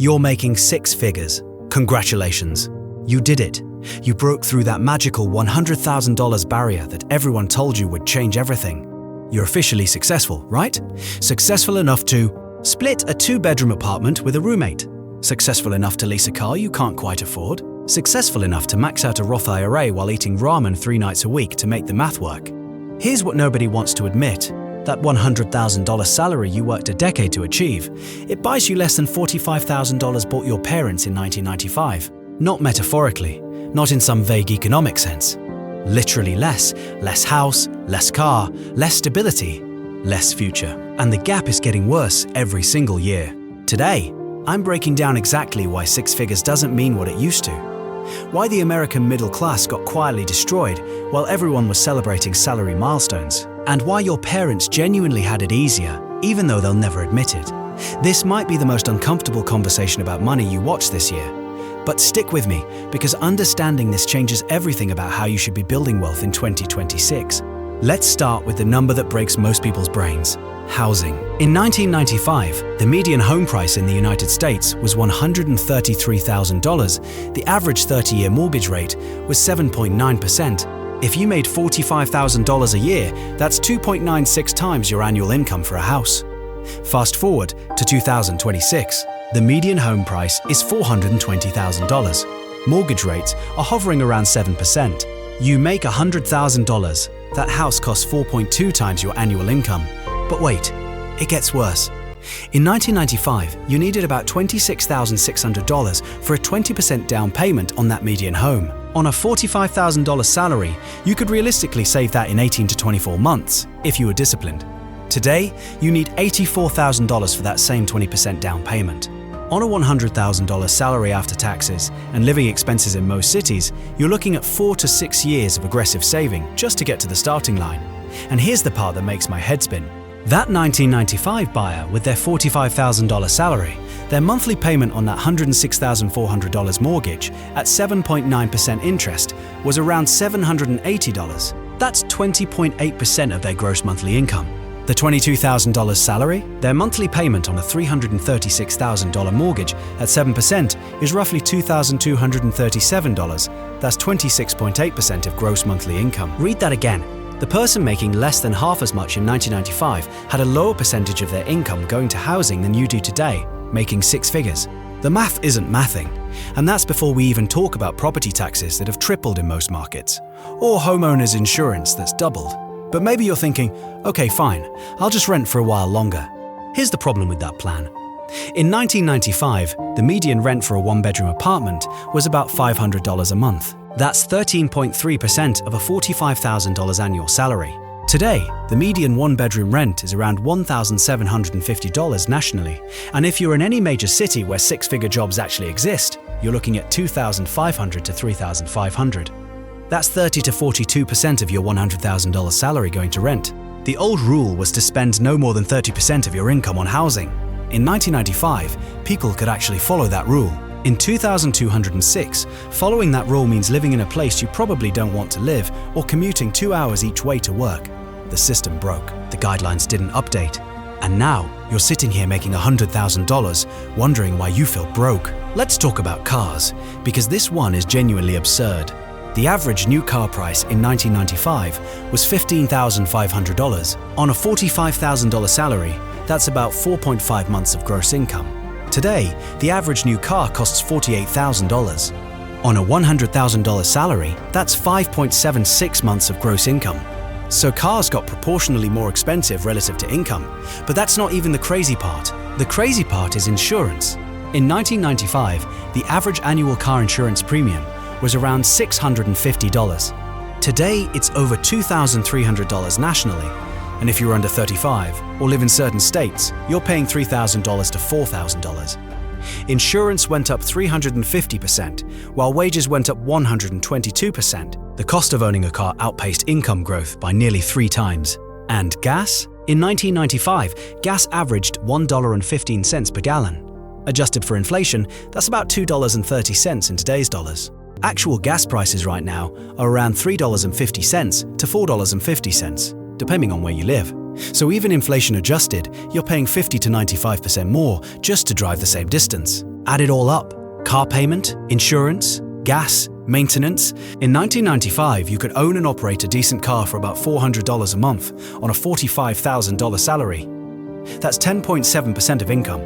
You're making six figures. Congratulations. You did it. You broke through that magical $100,000 barrier that everyone told you would change everything. You're officially successful, right? Successful enough to split a 2-bedroom apartment with a roommate. Successful enough to lease a car you can't quite afford. Successful enough to max out a Roth IRA while eating ramen 3 nights a week to make the math work. Here's what nobody wants to admit. That $100,000 salary you worked a decade to achieve, it buys you less than $45,000 bought your parents in 1995. Not metaphorically, not in some vague economic sense. Literally less house, less car, less stability, less future. And the gap is getting worse every single year. Today, I'm breaking down exactly why 6 figures doesn't mean what it used to. Why the American middle class got quietly destroyed while everyone was celebrating salary milestones. And why your parents genuinely had it easier, even though they'll never admit it. This might be the most uncomfortable conversation about money you watch this year. But stick with me, because understanding this changes everything about how you should be building wealth in 2026. Let's start with the number that breaks most people's brains: housing. In 1995, the median home price in the United States was $133,000. The average 30-year mortgage rate was 7.9%. If you made $45,000 a year, that's 2.96 times your annual income for a house. Fast forward to 2026. The median home price is $420,000. Mortgage rates are hovering around 7%. You make $100,000. That house costs 4.2 times your annual income. But wait, it gets worse. In 1995, you needed about $26,600 for a 20% down payment on that median home. On a $45,000 salary, you could realistically save that in 18 to 24 months, if you were disciplined. Today, you need $84,000 for that same 20% down payment. On a $100,000 salary after taxes and living expenses in most cities, you're looking at 4 to 6 years of aggressive saving just to get to the starting line. And here's the part that makes my head spin. That 1995 buyer with their $45,000 salary, their monthly payment on that $106,400 mortgage at 7.9% interest was around $780. That's 20.8% of their gross monthly income. The $22,000 salary, their monthly payment on a $336,000 mortgage at 7% is roughly $2,237. That's 26.8% of gross monthly income. Read that again. The person making less than half as much in 1995 had a lower percentage of their income going to housing than you do today, making 6 figures. The math isn't mathing, and that's before we even talk about property taxes that have tripled in most markets, or homeowners insurance that's doubled. But maybe you're thinking, okay, fine, I'll just rent for a while longer. Here's the problem with that plan. In 1995, the median rent for a 1-bedroom apartment was about $500 a month. That's 13.3% of a $45,000 annual salary. Today, the median 1-bedroom rent is around $1,750 nationally. And if you're in any major city where 6-figure jobs actually exist, you're looking at $2,500 to $3,500. That's 30 to 42% of your $100,000 salary going to rent. The old rule was to spend no more than 30% of your income on housing. In 1995, people could actually follow that rule. In 2206, following that rule means living in a place you probably don't want to live or commuting 2 hours each way to work. The system broke. The guidelines didn't update. And now, you're sitting here making $100,000, wondering why you feel broke. Let's talk about cars, because this one is genuinely absurd. The average new car price in 1995 was $15,500. On a $45,000 salary, that's about 4.5 months of gross income. Today, the average new car costs $48,000. On a $100,000 salary, that's 5.76 months of gross income. So cars got proportionally more expensive relative to income. But that's not even the crazy part. The crazy part is insurance. In 1995, the average annual car insurance premium was around $650. Today, it's over $2,300 nationally. And if you're under 35 or live in certain states, you're paying $3,000 to $4,000. Insurance went up 350%, while wages went up 122%. The cost of owning a car outpaced income growth by nearly 3 times. And gas? In 1995, gas averaged $1.15 per gallon. Adjusted for inflation, that's about $2.30 in today's dollars. Actual gas prices right now are around $3.50 to $4.50. Depending on where you live. So even inflation adjusted, you're paying 50 to 95% more just to drive the same distance. Add it all up: car payment, insurance, gas, maintenance. In 1995, you could own and operate a decent car for about $400 a month on a $45,000 salary. That's 10.7% of income.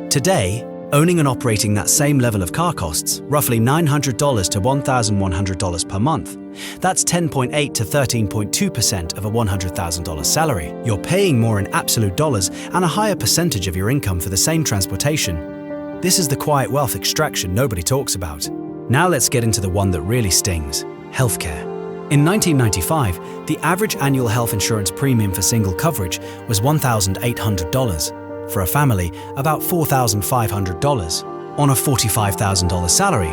Today, owning and operating that same level of car costs roughly $900 to $1,100 per month. That's 10.8 to 13.2% of a $100,000 salary. You're paying more in absolute dollars and a higher percentage of your income for the same transportation. This is the quiet wealth extraction nobody talks about. Now let's get into the one that really stings: healthcare. In 1995, the average annual health insurance premium for single coverage was $1,800. For a family, about $4,500. On a $45,000 salary,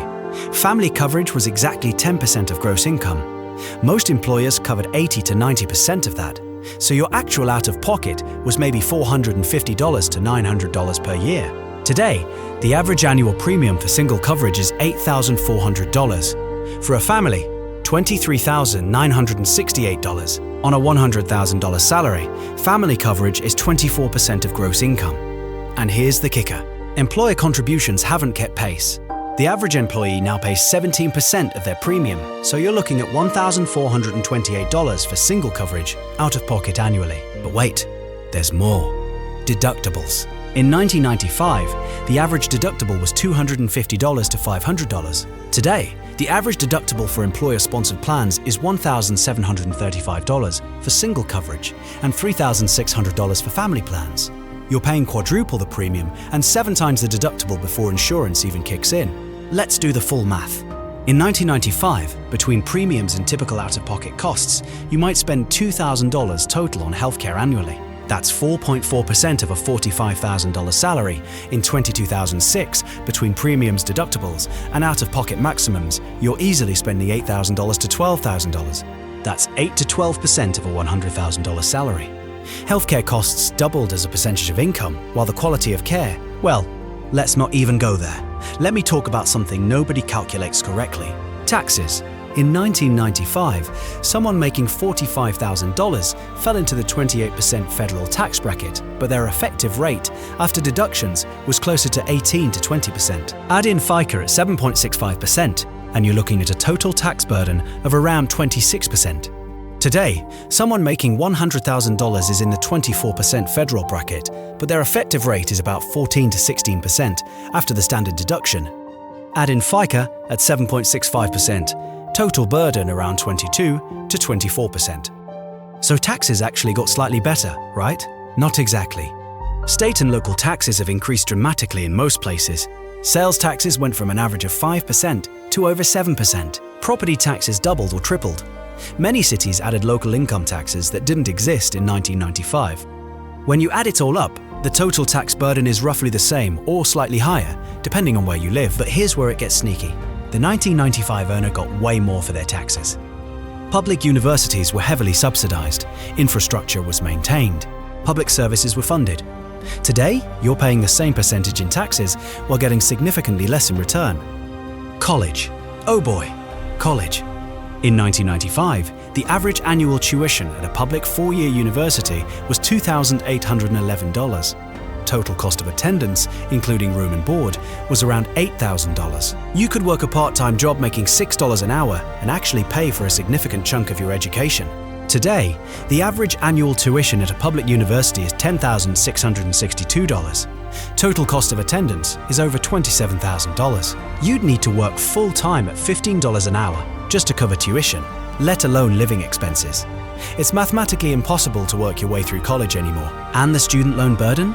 family coverage was exactly 10% of gross income. Most employers covered 80 to 90% of that, so your actual out-of-pocket was maybe $450 to $900 per year. Today, the average annual premium for single coverage is $8,400. For a family, $23,968. On a $100,000 salary, family coverage is 24% of gross income. And here's the kicker: employer contributions haven't kept pace. The average employee now pays 17% of their premium, so you're looking at $1,428 for single coverage out of pocket annually. But wait, there's more. Deductibles. In 1995, the average deductible was $250 to $500. Today, the average deductible for employer-sponsored plans is $1,735 for single coverage and $3,600 for family plans. You're paying quadruple the premium and 7 times the deductible before insurance even kicks in. Let's do the full math. In 1995, between premiums and typical out-of-pocket costs, you might spend $2,000 total on healthcare annually. That's 4.4% of a $45,000 salary. In 2006, between premiums, deductibles, and out-of-pocket maximums, you're easily spending $8,000 to $12,000. That's 8 to 12% of a $100,000 salary. Healthcare costs doubled as a percentage of income, while the quality of care, well, let's not even go there. Let me talk about something nobody calculates correctly: taxes. In 1995, someone making $45,000 fell into the 28% federal tax bracket, but their effective rate, after deductions, was closer to 18 to 20%. Add in FICA at 7.65%, and you're looking at a total tax burden of around 26%. Today, someone making $100,000 is in the 24% federal bracket, but their effective rate is about 14 to 16% after the standard deduction. Add in FICA at 7.65%, total burden around 22 to 24%. So taxes actually got slightly better, right? Not exactly. State and local taxes have increased dramatically in most places. Sales taxes went from an average of 5% to over 7%. Property taxes doubled or tripled. Many cities added local income taxes that didn't exist in 1995. When you add it all up, the total tax burden is roughly the same or slightly higher, depending on where you live. But here's where it gets sneaky. The 1995 earner got way more for their taxes. Public universities were heavily subsidized, infrastructure was maintained, public services were funded. Today, you're paying the same percentage in taxes while getting significantly less in return. College. Oh boy, college. In 1995, the average annual tuition at a public 4-year university was $2,811. Total cost of attendance, including room and board, was around $8,000. You could work a part-time job making $6 an hour and actually pay for a significant chunk of your education. Today, the average annual tuition at a public university is $10,662. Total cost of attendance is over $27,000. You'd need to work full-time at $15 an hour just to cover tuition, let alone living expenses. It's mathematically impossible to work your way through college anymore. And the student loan burden?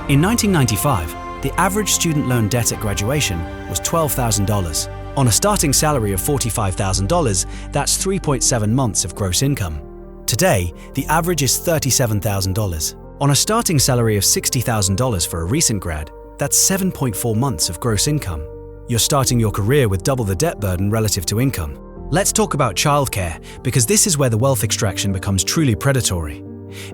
In 1995, the average student loan debt at graduation was $12,000. On a starting salary of $45,000, that's 3.7 months of gross income. Today, the average is $37,000. On a starting salary of $60,000 for a recent grad, that's 7.4 months of gross income. You're starting your career with double the debt burden relative to income. Let's talk about childcare, because this is where the wealth extraction becomes truly predatory.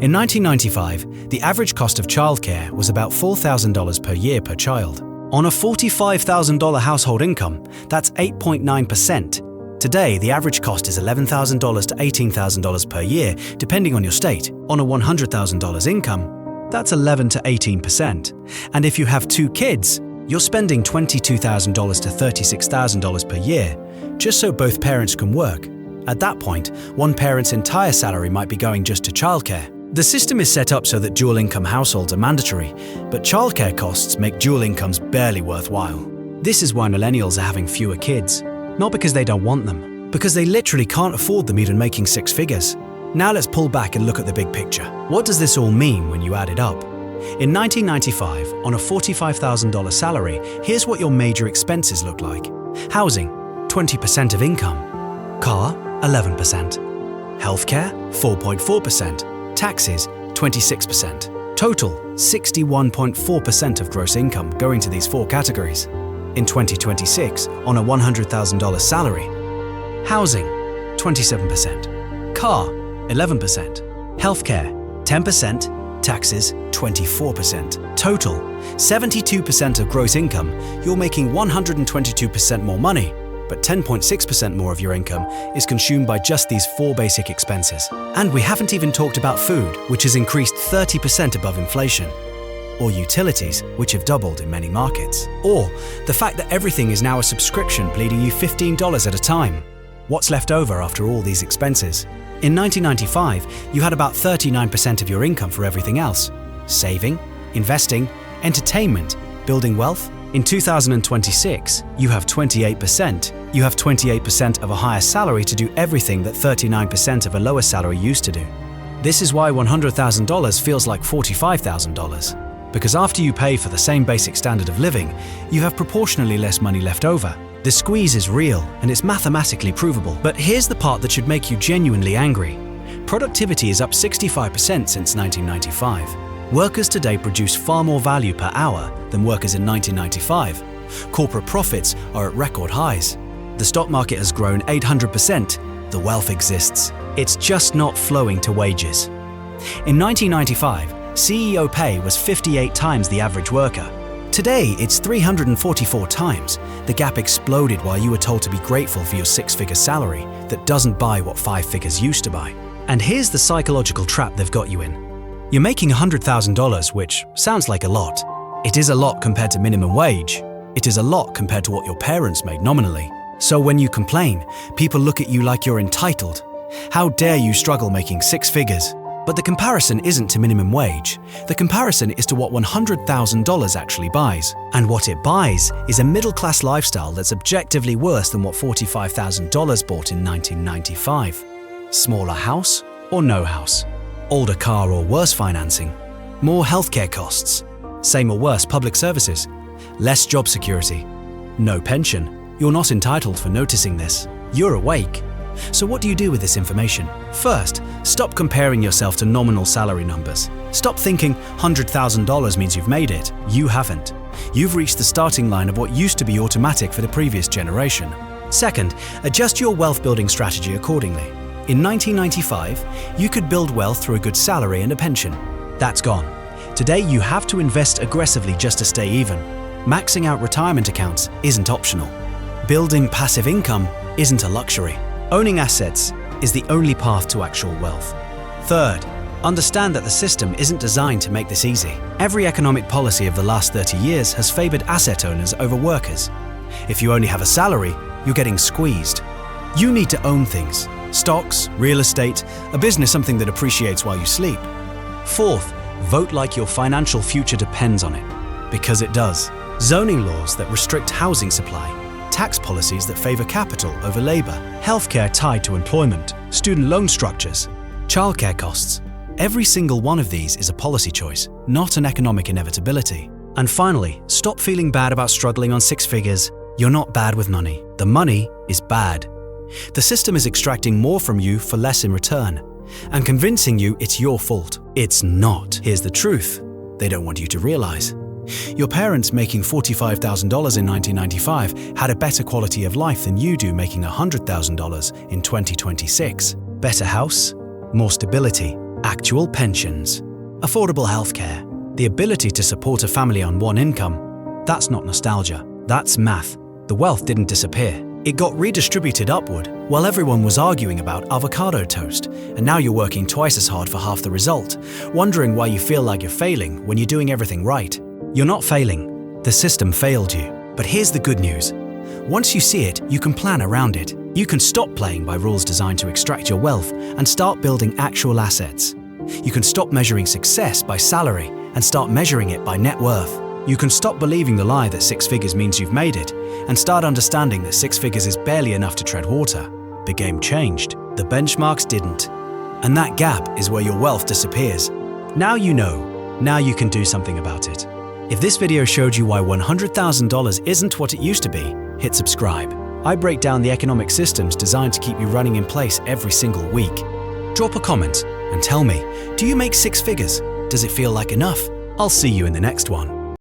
In 1995, the average cost of childcare was about $4,000 per year per child. On a $45,000 household income, that's 8.9%. Today, the average cost is $11,000 to $18,000 per year, depending on your state. On a $100,000 income, that's 11 to 18%. And if you have 2 kids, You're spending $22,000 to $36,000 per year just so both parents can work. At that point, one parent's entire salary might be going just to childcare. The system is set up so that dual income households are mandatory, but childcare costs make dual incomes barely worthwhile. This is why millennials are having fewer kids. Not because they don't want them, because they literally can't afford them even making six figures. Now let's pull back and look at the big picture. What does this all mean when you add it up? In 1995, on a $45,000 salary, here's what your major expenses look like. Housing, 20% of income. Car, 11%. Healthcare, 4.4%. Taxes, 26%. Total, 61.4% of gross income going to these four categories. In 2026, on a $100,000 salary, housing, 27%. Car, 11%. Healthcare, 10%. Taxes, 24%. Total, 72% of gross income, you're making 122% more money, but 10.6% more of your income is consumed by just these four basic expenses. And we haven't even talked about food, which has increased 30% above inflation, or utilities, which have doubled in many markets, or the fact that everything is now a subscription bleeding you $15 at a time. What's left over after all these expenses? In 1995, you had about 39% of your income for everything else: saving, investing, entertainment, building wealth. In 2026, you have 28%. You have 28% of a higher salary to do everything that 39% of a lower salary used to do. This is why $100,000 feels like $45,000. Because after you pay for the same basic standard of living, you have proportionally less money left over. The squeeze is real and it's mathematically provable. But here's the part that should make you genuinely angry. Productivity is up 65% since 1995. Workers today produce far more value per hour than workers in 1995. Corporate profits are at record highs. The stock market has grown 800%. The wealth exists. It's just not flowing to wages. In 1995, CEO pay was 58 times the average worker. Today, it's 344 times. The gap exploded while you were told to be grateful for your six-figure salary that doesn't buy what five figures used to buy. And here's the psychological trap they've got you in. You're making $100,000, which sounds like a lot. It is a lot compared to minimum wage. It is a lot compared to what your parents made nominally. So when you complain, people look at you like you're entitled. How dare you struggle making six figures? But the comparison isn't to minimum wage. The comparison is to what $100,000 actually buys. And what it buys is a middle-class lifestyle that's objectively worse than what $45,000 bought in 1995. Smaller house or no house? Older car or worse financing? More healthcare costs? Same or worse public services? Less job security? No pension? You're not entitled for noticing this. You're awake. So what do you do with this information? First, stop comparing yourself to nominal salary numbers. Stop thinking $100,000 means you've made it. You haven't. You've reached the starting line of what used to be automatic for the previous generation. Second, adjust your wealth building strategy accordingly. In 1995, you could build wealth through a good salary and a pension. That's gone. Today, you have to invest aggressively just to stay even. Maxing out retirement accounts isn't optional. Building passive income isn't a luxury. Owning assets is the only path to actual wealth. Third, understand that the system isn't designed to make this easy. Every economic policy of the last 30 years has favored asset owners over workers. If you only have a salary, you're getting squeezed. You need to own things: stocks, real estate, a business, something that appreciates while you sleep. Fourth, vote like your financial future depends on it, because it does. Zoning laws that restrict housing supply, tax policies that favor capital over labor, healthcare tied to employment, student loan structures, childcare costs. Every single one of these is a policy choice, not an economic inevitability. And finally, stop feeling bad about struggling on six figures. You're not bad with money. The money is bad. The system is extracting more from you for less in return, and convincing you it's your fault. It's not. Here's the truth they don't want you to realize. Your parents making $45,000 in 1995 had a better quality of life than you do making $100,000 in 2026. Better house, more stability, actual pensions, affordable healthcare, the ability to support a family on one income. That's not nostalgia. That's math. The wealth didn't disappear. It got redistributed upward while everyone was arguing about avocado toast, and now you're working twice as hard for half the result, wondering why you feel like you're failing when you're doing everything right. You're not failing. The system failed you. But here's the good news. Once you see it, you can plan around it. You can stop playing by rules designed to extract your wealth and start building actual assets. You can stop measuring success by salary and start measuring it by net worth. You can stop believing the lie that 6 figures means you've made it and start understanding that 6 figures is barely enough to tread water. The game changed. The benchmarks didn't. And that gap is where your wealth disappears. Now you know. Now you can do something about it. If this video showed you why $100,000 isn't what it used to be, hit subscribe. I break down the economic systems designed to keep you running in place every single week. Drop a comment and tell me, do you make 6 figures? Does it feel like enough? I'll see you in the next one.